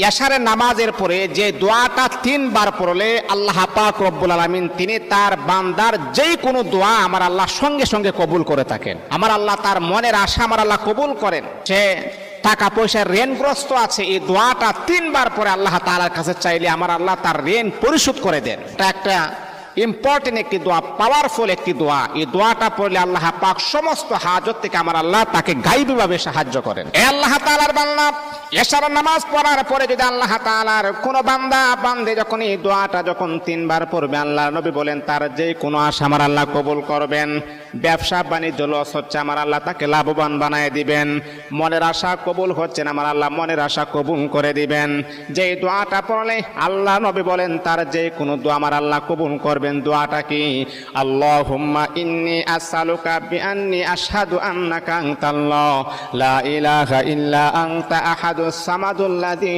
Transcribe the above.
এশারের নামাজের পরে যে দোয়াটা 3 বার পড়লে আল্লাহ পাক রব্বুল আলামিন তিনি তার বান্দার যেই কোনো দোয়া আমার আল্লাহ সঙ্গে সঙ্গে কবুল করে থাকেন। আমার আল্লাহ তার মনের আশা আমার আল্লাহ কবুল করেন। সে টাকা পয়সার ঋণগ্রস্ত আছে, এই দোয়াটা 3 বার পরে আল্লাহ তাআলার কাছে চাইলে আমার আল্লাহ তার ঋণ পরিশোধ করে দেন। এটা একটা ইম্পর্টেন্ট একটি দোয়া, পাওয়ারফুল একটি দোয়া। এই দোয়াটা পড়লে আল্লাহ পাক সমস্ত হাজত থেকে আমার আল্লাহ তাকে গায়বীভাবে সাহায্য করেন। এ আল্লাহ তাআলার বান্দা, এশার নামাজ পড়ার পরে যদি আল্লাহ তাআলার কোন বান্দা বান্দে যখন এই দোয়াটা যখন 3 বার পড়বে, আল্লাহর নবী বলেন তার যে কোনো আশা আমার আল্লাহ কবুল করবেন। ব্যবসা বাণিজ্য লস হচ্ছে, আমার আল্লাহ তাকে লাভবান বানায় দিবেন। মনের আশা কবুল হচ্ছে না, আমার আল্লাহ মনের আশা কবুল করে দিবেন। যে দোয়াটা পড়লে আল্লাহ নবী বলেন তার যে কোনো দোয়া আমার আল্লাহ কবুল করবেন। দোয়াটা কি? আল্লাহুম্মা ইন্নী আসআলুকা বিআন্নী আশহাদু আন্নাকা আনতাল্লাহ লা ইলাহা ইল্লা আনতা আহাদুস সামাদুল্লাযী